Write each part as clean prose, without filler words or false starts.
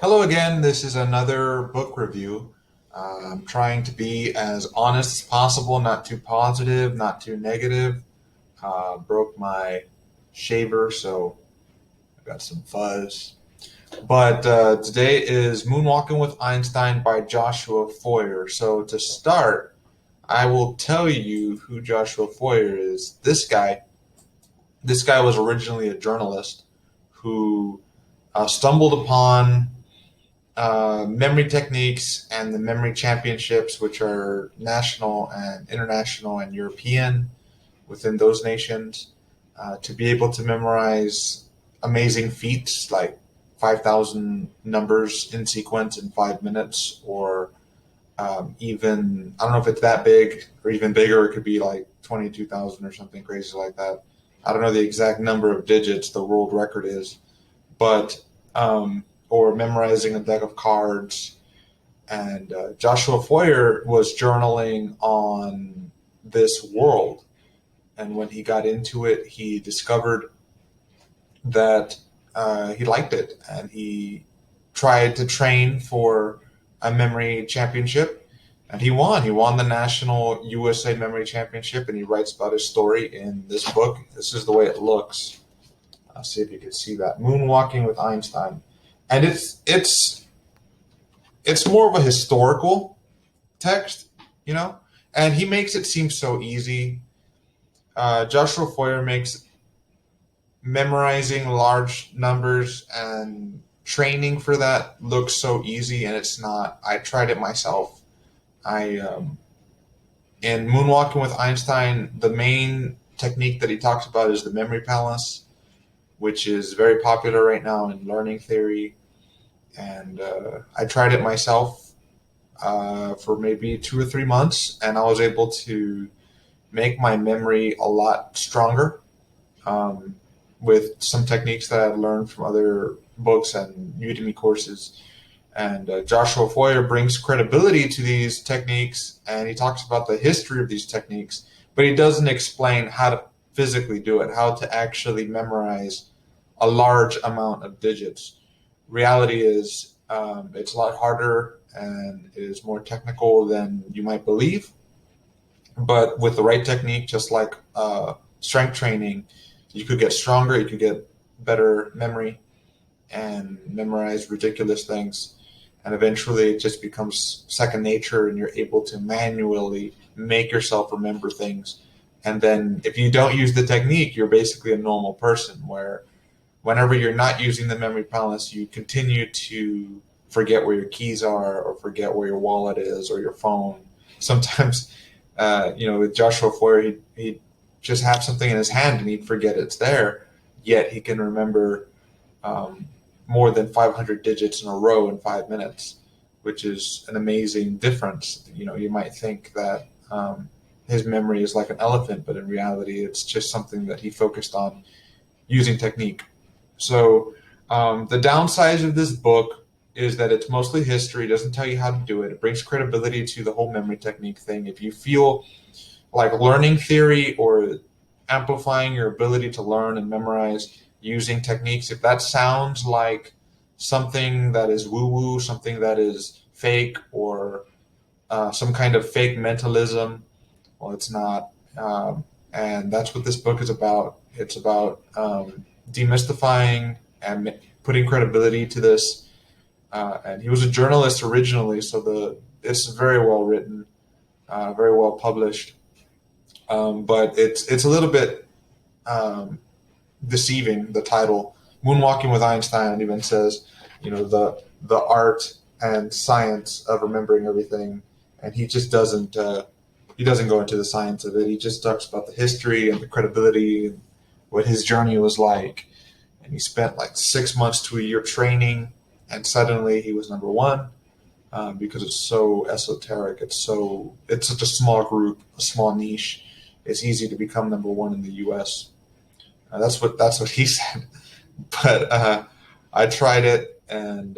Hello again. This is another book review. I'm trying to be as honest as possible, not too positive, not too negative. Broke my shaver, so I got some fuzz. But today is Moonwalking with Einstein by Joshua Foyer. So to start, I will tell you who Joshua Foyer is. This guy was originally a journalist who stumbled upon memory techniques and the memory championships, which are national and international and European within those nations, to be able to memorize amazing feats like 5,000 numbers in sequence in 5 minutes, or even, I don't know if it's that big or even bigger, it could be like 22,000 or something crazy like that. I don't know the exact number of digits the world record is, but or memorizing a deck of cards. And Joshua Foyer was journaling on this world, and when he got into it, he discovered that he liked it, and he tried to train for a memory championship, and he won. He won the national USA Memory Championship, and he writes about his story in this book. This is the way it looks. I'll see if you can see that. Moonwalking with Einstein. And it's more of a historical text, you know, and he makes it seem so easy. Joshua Foyer makes memorizing large numbers and training for that look so easy, and it's not. I tried it myself. I In Moonwalking with Einstein, the main technique that he talks about is the memory palace, which is very popular right now in learning theory. And I tried it myself for maybe 2 or 3 months, and I was able to make my memory a lot stronger um, with some techniques that I've learned from other books and Udemy courses. And Joshua Foyer brings credibility to these techniques, and he talks about the history of these techniques, but he doesn't explain how to physically do it, how to actually memorize a large amount of digits. Reality is, it's a lot harder and is more technical than you might believe. But with the right technique, just like strength training, you could get stronger, you could get better memory and memorize ridiculous things. And eventually it just becomes second nature, and you're able to manually make yourself remember things. And then if you don't use the technique, you're basically a normal person, where whenever you're not using the memory palace, you continue to forget where your keys are, or forget where your wallet is, or your phone. Sometimes, with Joshua Foyer, he'd just have something in his hand and he'd forget it's there, yet he can remember um, more than 500 digits in a row in 5 minutes, which is an amazing difference. You might think that his memory is like an elephant, but in reality, it's just something that he focused on using technique. So the downsides of this book is that it's mostly history. It doesn't tell you how to do it. It brings credibility to the whole memory technique thing. If you feel like learning theory or amplifying your ability to learn and memorize using techniques, if that sounds like something that is woo woo, something that is fake, or some kind of fake mentalism, well, it's not. And that's what this book is about. It's about demystifying and putting credibility to this. And he was a journalist originally, so it's very well written, very well published. But it's a little bit deceiving. The title, "Moonwalking with Einstein," even says, the art and science of remembering everything, and he just doesn't. He doesn't go into the science of it. He just talks about the history and the credibility and what his journey was like. And he spent like 6 months to a year training, and suddenly he was number one, because it's so esoteric. It's such a small group, a small niche. It's easy to become number one in the U.S. That's what he said. But I tried it, and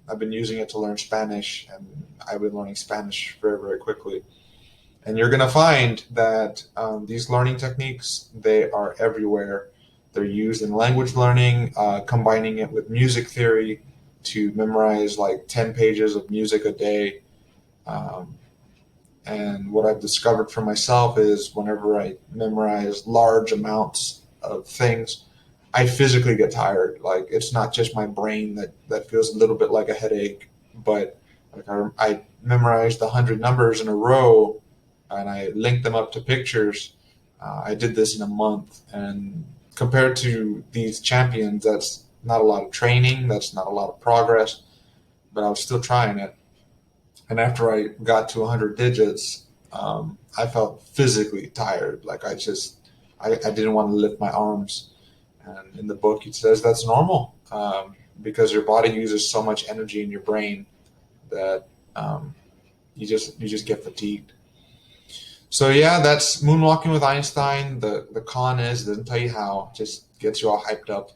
I've been using it to learn Spanish, and I've been learning Spanish very, very quickly. And you're going to find that these learning techniques, they are everywhere. They're used in language learning, combining it with music theory. to memorize like 10 pages of music a day. Um, and what I've discovered for myself is whenever I memorize large amounts of things, I physically get tired. Like it's not just my brain that feels a little bit like a headache, but like I memorized 100 numbers in a row, and I linked them up to pictures. I did this in a month, and compared to these champions, that's not a lot of training. That's not a lot of progress, but I was still trying it. And after I got to 100 digits, I felt physically tired. Like I didn't want to lift my arms. And in the book, it says that's normal because your body uses so much energy in your brain that um, you just get fatigued. So yeah, that's Moonwalking with Einstein. The con is it doesn't tell you how, it just gets you all hyped up.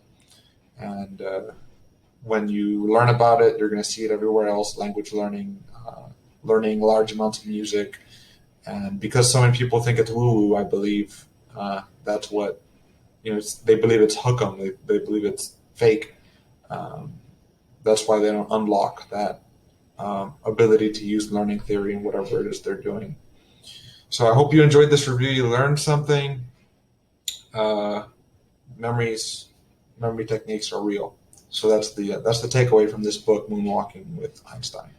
And when you learn about it, you're going to see it everywhere else. Language learning, learning large amounts of music, and because so many people think it's woo woo, I believe that's what they believe it's hookum. They believe it's fake. Um, that's why they don't unlock that ability to use learning theory and whatever it is they're doing. So I hope you enjoyed this review. You learned something. Uh, memories, memory techniques are real. So that's the takeaway from this book, Moonwalking with Einstein.